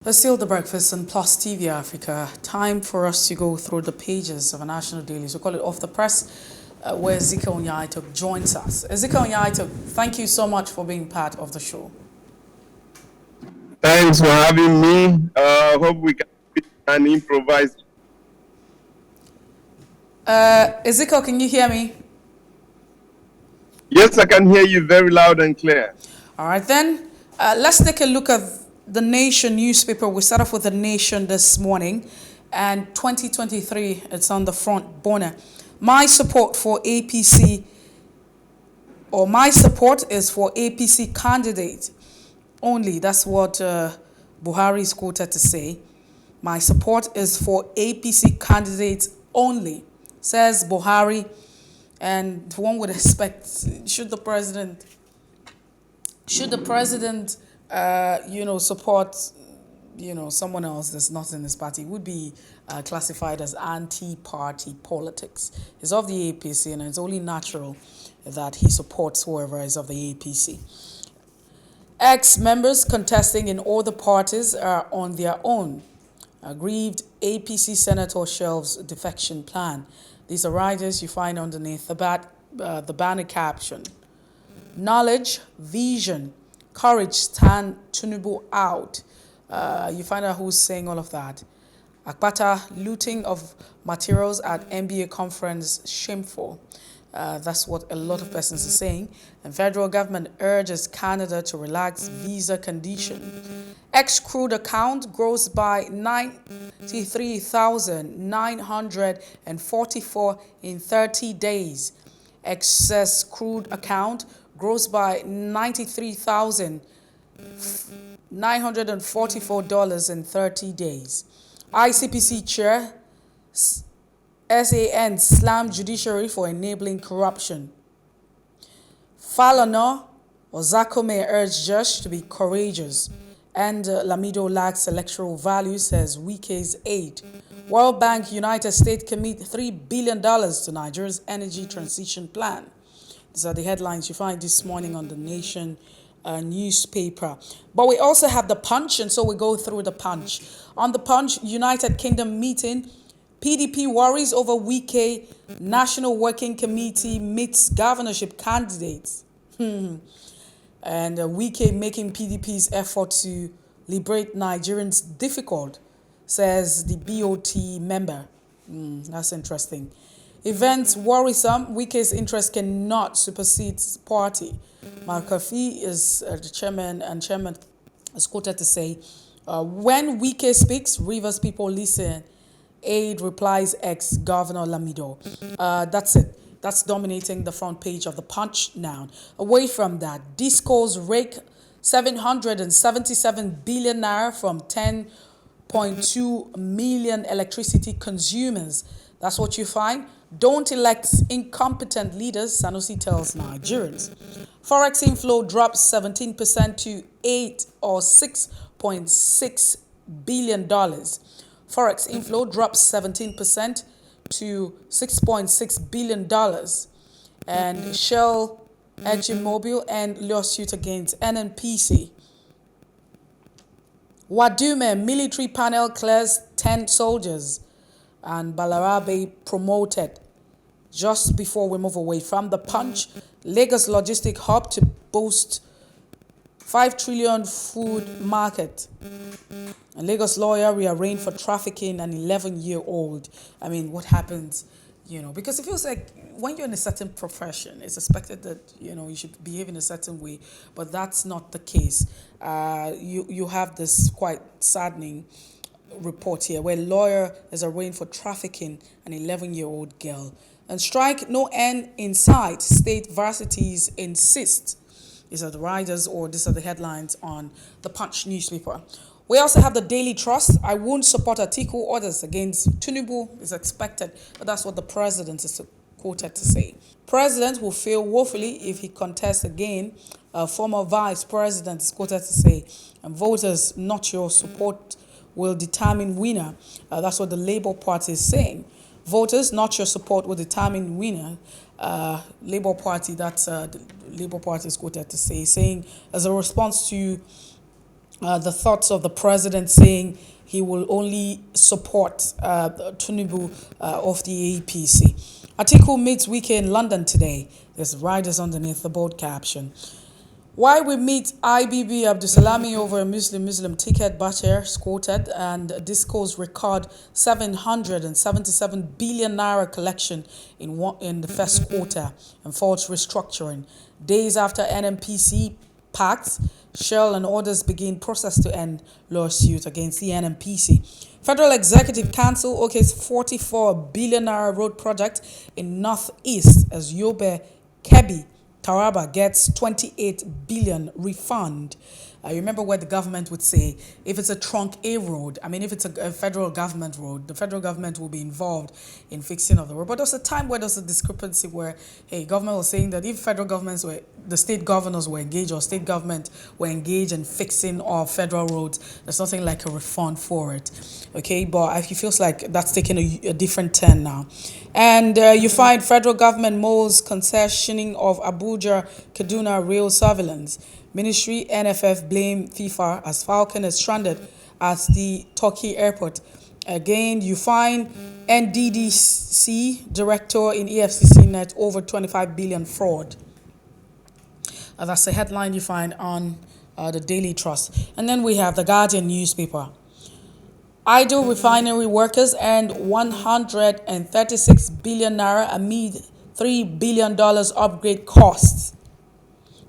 Let's seal the breakfast on Plus TV Africa. Time for us to go through the pages of a national daily. So call it Off the Press, where Ezekiel Nya-Etok joins us. Ezekiel Nya-Etok, thank you so much for being part of the show. Thanks for having me. Hope we can improvise. Ezekiel, can you hear me? Yes, I can hear you very loud and clear. All right, then. Let's take a look at the Nation newspaper. We start off with the Nation this morning, and 2023, it's on the front burner. My support for APC, or my support is for APC candidate only. That's what Buhari is quoted to say. My support is for APC candidates only, says Buhari. And one would expect, should the president support, someone else that's not in his party, would be classified as anti-party politics. He's of the APC, and it's only natural that he supports whoever is of the APC. Ex-members contesting in all the parties are on their own. Aggrieved APC senator shelves defection plan. These are riders you find underneath the banner caption. Knowledge, vision, courage stand Tinubu out. You find out who's saying all of that. Akpata, looting of materials at NBA conference, shameful. That's what a lot of persons are saying. And federal government urges Canada to relax visa condition. Ex-crude account grows by 93,944 in 30 days. Excess crude account grows by $93,944 in 30 days. ICPC chair SAN slammed judiciary for enabling corruption. Falana Ozakome urged judge to be courageous. And Lamido lacks electoral value, says Wike's aide. World Bank United States commit $3 billion to Nigeria's energy transition plan. These are the headlines you find this morning on the Nation newspaper. But we also have the Punch, and so we go through the Punch. On the Punch, United Kingdom meeting, PDP worries over Wike, National Working Committee meets governorship candidates. And Wike making PDP's effort to liberate Nigerians difficult, says the BOT member. That's interesting. Events worrisome. Wike's interest cannot supersede party. McAfee is the chairman, and chairman is quoted to say, when Wike speaks, Rivers people listen. Aide replies ex-governor Lamido. That's it. That's dominating the front page of the Punch now. Away from that, Discos rake 777 billion naira from 10.2 million electricity consumers. That's what you find. Don't elect incompetent leaders, Sanusi tells Nigerians. Forex inflow drops 17% to $6.6 billion. Forex inflow drops 17% to $6.6 billion. And Shell, ExxonMobil, and lawsuit against NNPC. Wadume military panel clears 10 soldiers. And Balarabe promoted. Just before we move away from the Punch, Lagos logistic hub to boost 5 trillion food market. A Lagos lawyer rearraigned for trafficking an 11-year-old. I mean, what happens, because it feels like when you're in a certain profession, it's expected that, you should behave in a certain way, but that's not the case. You have this quite saddening report here where lawyer is arraigned for trafficking an 11-year-old girl. And strike no end in sight, state varsities insist. These are the riders, or these are the headlines on the Punch newspaper. We also have the Daily Trust. I won't support Atiku. Orders against Tinubu is expected, but that's what the president is quoted to say. President will fail woefully if he contests again. Former vice president is quoted to say, and voters, not your support, will determine winner. That's what the Labour Party is saying. Voters, not your support, will determine winner. Labour Party, that's the Labour Party is quoted to say, saying as a response to the thoughts of the president saying he will only support Tinubu of the APC. Atiku meets Wike in London today. There's riders underneath the board caption. Why we meet IBB Abdusalami over a Muslim ticket, Bashir quoted, and Disco's record 777 billion naira collection in the first quarter and false restructuring. Days after NMPC pact, Shell and others begin process to end lawsuit against the NMPC. Federal Executive Council okays 44 billion naira road project in Northeast as Yobe Kebbi Taraba gets 28 billion refund. I remember what the government would say if it's a trunk A road. I mean, if it's a federal government road, the federal government will be involved in fixing of the road. But there's a time where there's a discrepancy where, hey, government was saying that if federal governments were, the state governors were engaged or state government were engaged in fixing of federal roads, there's nothing like a refund for it. Okay, but it feels like that's taking a different turn now. And you find federal government molds concessioning of Abuja Kaduna rail surveillance. Ministry NFF blame FIFA as Falcon is stranded at the Turkey airport. Again, you find NDDC director in EFCC net over 25 billion fraud. That's the headline you find on the Daily Trust. And then we have the Guardian newspaper. Idle refinery workers earned 136 billion naira amid $3 billion upgrade costs.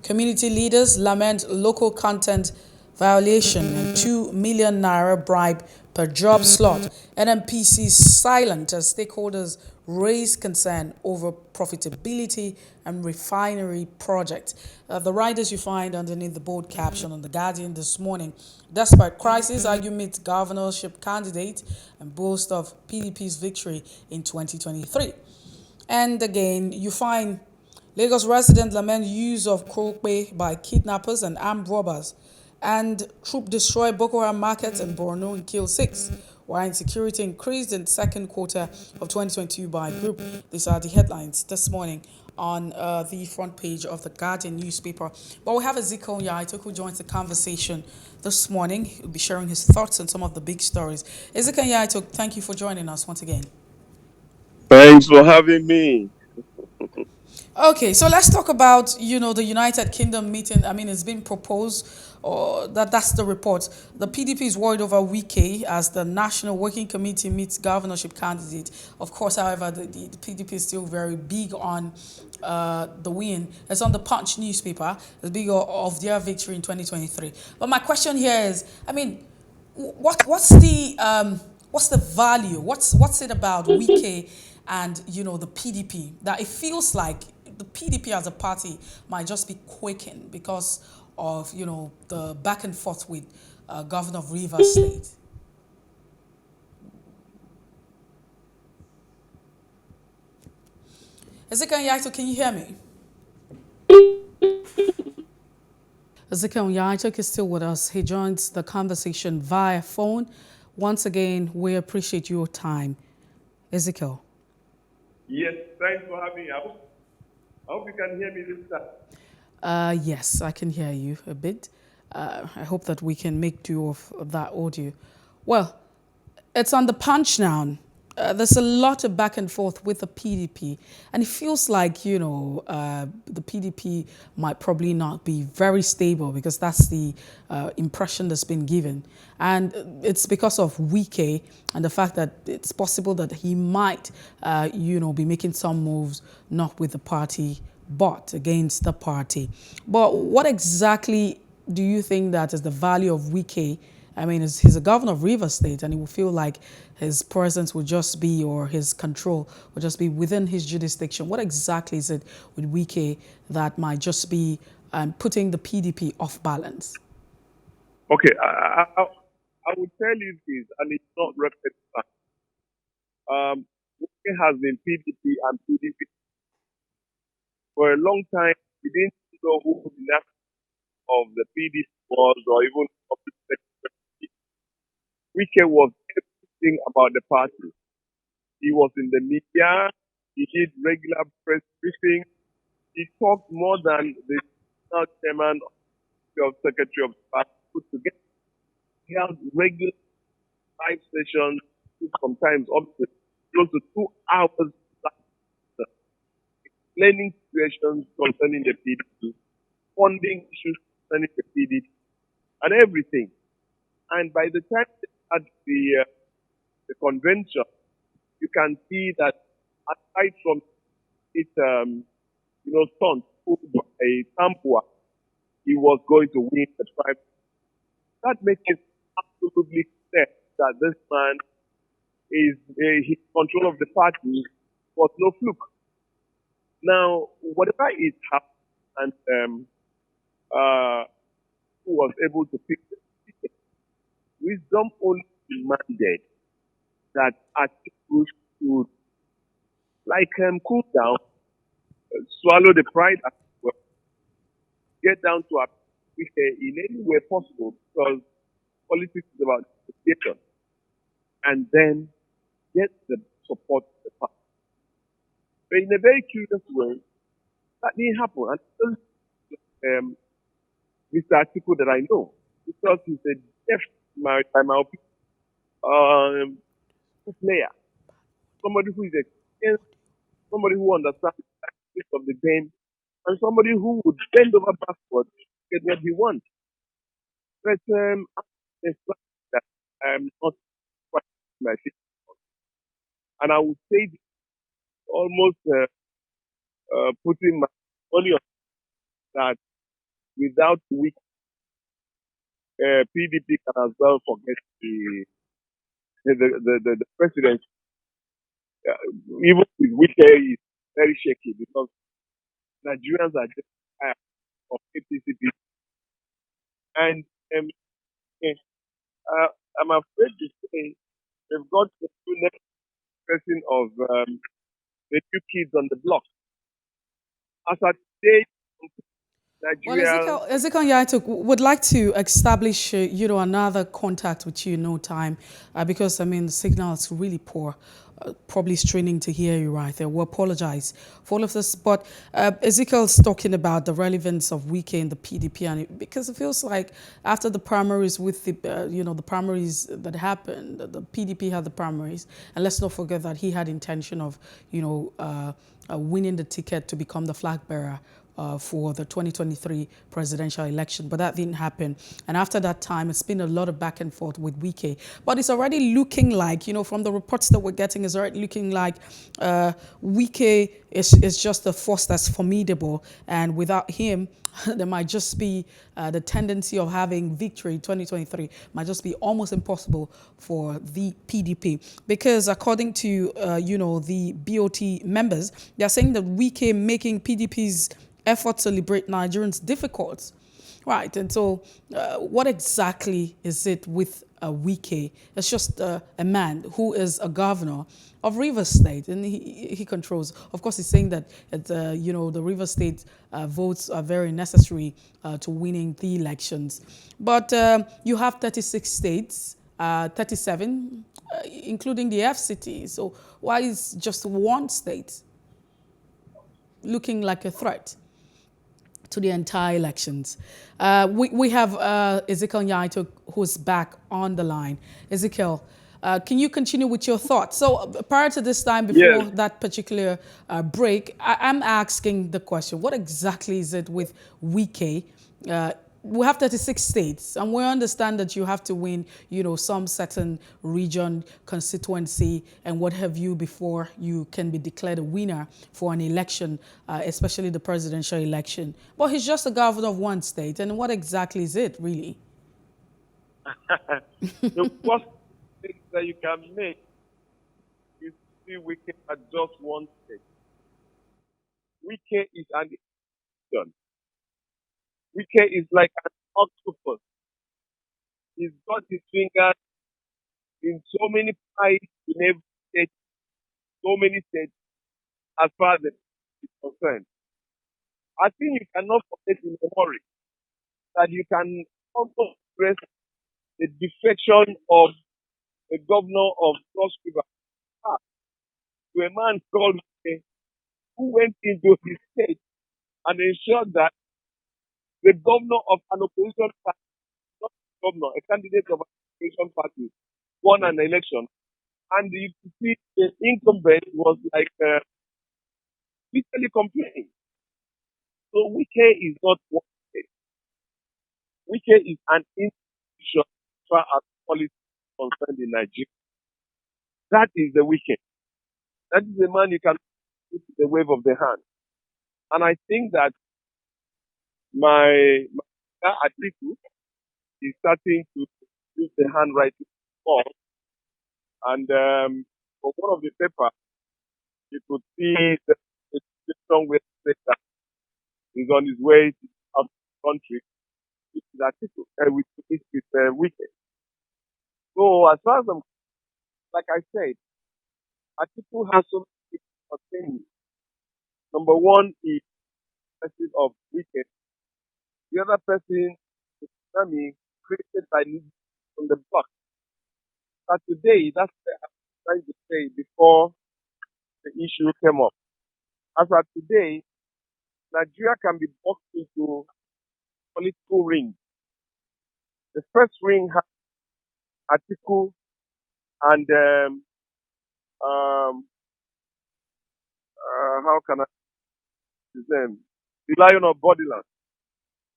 Community leaders lament local content violation and 2 million naira bribe per job slot. NMPC silent as stakeholders raise concern over profitability and refinery project. The riders you find underneath the bold caption on The Guardian this morning. Despite crisis, argument governorship candidate and boast of PDP's victory in 2023. And again, you find Lagos residents lament use of Krokpe by kidnappers and armed robbers, and troop destroy Boko Haram markets in Borno and kill 6, while insecurity increased in the second quarter of 2022 by group. These are the headlines this morning on the front page of the Guardian newspaper. But we have Ezekiel Nya-Etok who joins the conversation this morning. He'll be sharing his thoughts on some of the big stories. Ezekiel Nya-Etok, thank you for joining us once again. Thanks for having me. Okay, so let's talk about, the United Kingdom meeting. I mean, it's been proposed, or that's the report. The PDP is worried over Wike as the National Working Committee meets governorship candidate. Of course, however, the PDP is still very big on the win. It's on the Punch newspaper. It's big of their victory in 2023. But my question here is, I mean, what's the value? What's it about Wike and the PDP that it feels like the PDP as a party might just be quaking because of the back and forth with Governor of Rivers State? Ezekiel Nya-Etok, can you hear me? Ezekiel Nya-Etok is still with us. He joins the conversation via phone. Once again, we appreciate your time. Ezekiel. Yes, thanks for having me. I hope you can hear me this time. Yes, I can hear you a bit. I hope that we can make do of that audio. Well, it's on the Punch now. There's a lot of back and forth with the PDP, and it feels like, the PDP might probably not be very stable because that's the impression that's been given. And it's because of Wike and the fact that it's possible that he might, be making some moves, not with the party, but against the party. But what exactly do you think that is the value of Wike? I mean, he's a governor of Rivers State, and he will feel like his presence would just be, or his control would just be within his jurisdiction. What exactly is it with Wike that might just be putting the PDP off balance? Okay, I would tell you this, and it's not rocket science. Wike has been PDP and PDP for a long time. We didn't know who the left of the PDP was, or even of the secretary. Wike was everything about the party. He was in the media. He did regular press briefings. He talked more than the national chairman of secretary of the party put together. We have regular live sessions, sometimes up to close to 2 hours, explaining situations concerning the PDP, funding issues concerning the PDP, and everything. And by the time they had the convention, you can see that aside from it, stunt pulled by Tampua, he was going to win the tribe. That makes it absolutely clear that this man is his control of the party was no fluke. Now, whatever is happened, and who was able to pick the ticket, wisdom only demanded that Atiku should cool down, swallow the pride, as well, get down to a in any way possible, because politics is about negotiation, and then get the support of the party. But in a very curious way, that didn't happen. And Mr. Atiku that I know, because he's a deaf, my opinion, player, somebody who is experienced, somebody who understands the tactics of the game, and somebody who would bend over backwards to get what he wants. But I'm not quite my feet. And I would say almost putting my money on that without Wike, PDP can as well forget the president. Even with Wike is very shaky because Nigerians are just tired of APC. And I'm afraid to say they've got the next person of the new kids on the block. As at today, Well, Nigeria. Ezekiel Nya-Etok would like to establish, another contact with you in no time, because the signal is really poor. Probably straining to hear you right there. We apologize for all of this, but Ezekiel's talking about the relevance of Wike in the PDP, and because it feels like after the primaries with the the primaries that happened, the PDP had the primaries, and let's not forget that he had intention of winning the ticket to become the flag bearer for the 2023 presidential election, but that didn't happen. And after that time, it's been a lot of back and forth with Wike. But it's already looking like, from the reports that we're getting, it's already looking like Wike is just a force that's formidable. And without him, there might just be the tendency of having victory in 2023 might just be almost impossible for the PDP. Because according to, the BOT members, they're saying that Wike making PDP's effort to liberate Nigerians difficult. Right, and so what exactly is it with Wike? It's just a man who is a governor of Rivers State, and he controls. Of course, he's saying that the Rivers State votes are very necessary to winning the elections. But you have 36 states, 37, including the FCT. So why is just one state looking like a threat to the entire elections? We have Ezekiel Nya-Etok, who's back on the line. Ezekiel, can you continue with your thoughts? So prior to this time, before that particular break, I'm asking the question, what exactly is it with Wike? We have 36 states, and we understand that you have to win, some certain region, constituency, and what have you before you can be declared a winner for an election, especially the presidential election. But he's just a governor of one state, and what exactly is it, really? The first thing that you can make is see Wike at just one state. Wike is an institution. Wike is like an octopus. He's got his fingers in so many pies in every state, so many states, as far as it is concerned. I think you cannot forget in memory that you can also express the defection of the governor of Cross River to a man called Wike, who went into his state and ensured that the governor of an opposition party not governor, a candidate of an opposition party, won an election, and you see the incumbent was like literally complaining. So Wike is not one state. Wike is an institution as far as politics is concerned in Nigeria. That is the Wike. That is the man you can put the wave of the hand. And I think that my Atiku is starting to use the handwriting more. And for one of the papers, you could see the strong way that is on his way to out of the country. It's Atiku, with Wike. So as far as like I said, Atiku has so many things. Number one is the person of Wike. The other person is Sami, created by on the block. But today, that's what I'm trying to say before the issue came up. As of today, Nigeria can be boxed into political rings. The first ring has Atiku and how can I say his name? The Lion of Bodyland,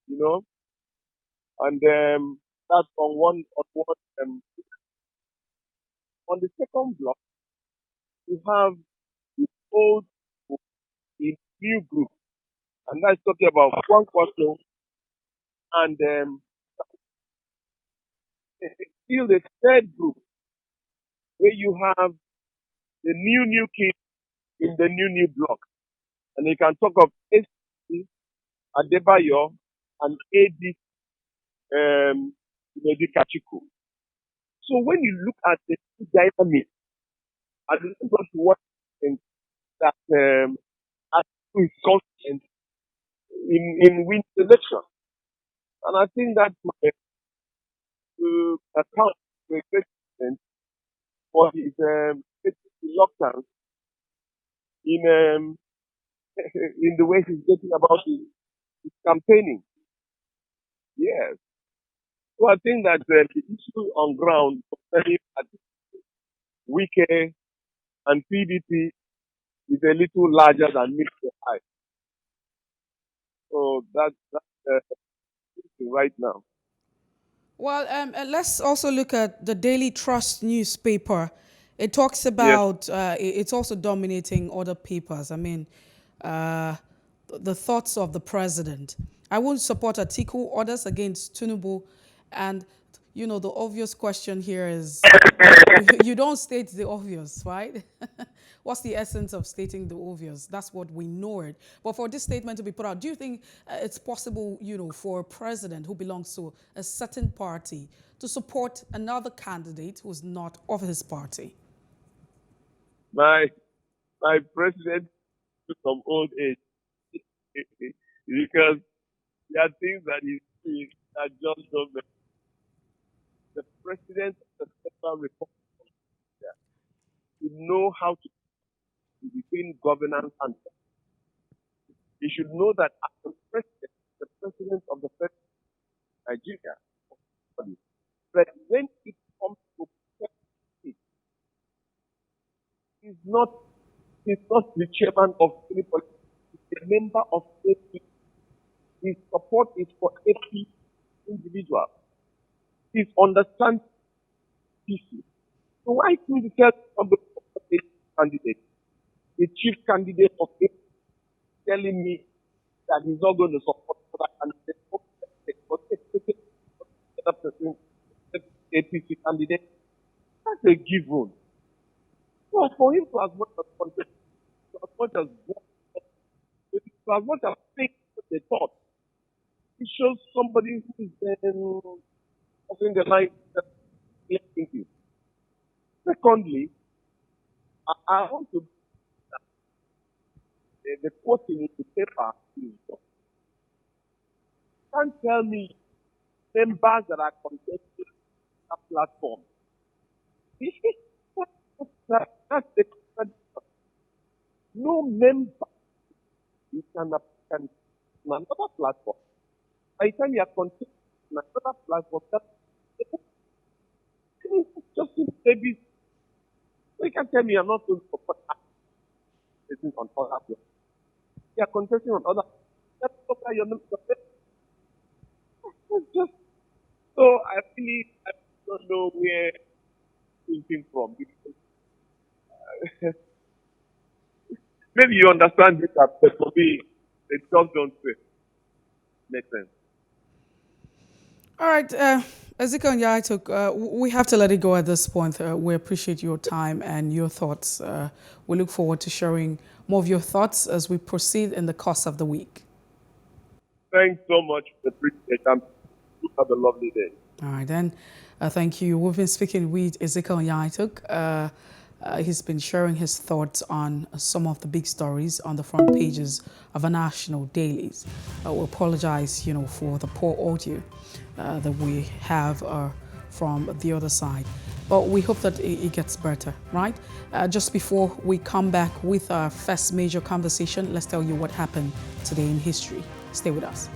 you know, and that's on on the second block, you have the old in new group, and that's talking about one question and still the third group where you have the new kids in the new block, and you can talk of SC, Adebayo, and AD Kachiku. So when you look at the two dynamics, I don't want to what that Atiku is confident in winning the election, and I think that's my account to a great extent for his reluctance in in the way he's getting about his campaigning. Yes. So I think that the issue on ground concerning Wike and PDP is a little larger than mid to high. So that's right now. Well, let's also look at the Daily Trust newspaper. It talks Yes. about, it's also dominating other papers. I mean, uh, the thoughts of the president. I won't support Atiku, orders against Tinubu. And, the obvious question here is you don't state the obvious, right? What's the essence of stating the obvious? That's what we know it. But for this statement to be put out, do you think it's possible, for a president who belongs to a certain party to support another candidate who's not of his party? My president is from old age because there are things that he sees that just don't make the president of the Federal Republic to know how to between governance and he should know that as the president of the Federal Nigeria, but when it comes to politics, he's not the chairman of any politics. He's a member of AP. His support is for AP individuals. He understands PC. So why couldn't you tell somebody of a candidate, the chief candidate of AP, telling me that he's not going to support that candidate? But the person, APC candidate, that's a given. So for him to as much as contest, to as much as to as much as think the thought, it shows somebody who is crossing the line of thinking. Secondly, I want to the quoting in the paper is can't tell me members that are contesting that platform. That's the no member you can on another platform. By the time you are contesting on another platform, Just maybe you can tell me I'm not going to support contesting on other people. They are contesting on other. That's why you're not. It's just so I don't know where thinking from. Maybe you understand this, but for me, it just don't make sense. All right, Ezekiel Nya-Etok, we have to let it go at this point. We appreciate your time and your thoughts. We look forward to sharing more of your thoughts as we proceed in the course of the week. Thanks so much for the appreciation. You have a lovely day. All right, then. Thank you. We've been speaking with Ezekiel Nya-Etok. He's been sharing his thoughts on some of the big stories on the front pages of our national dailies. We apologize, for the poor audio that we have from the other side. But we hope that it gets better, right? Just before we come back with our first major conversation, let's tell you what happened today in history. Stay with us.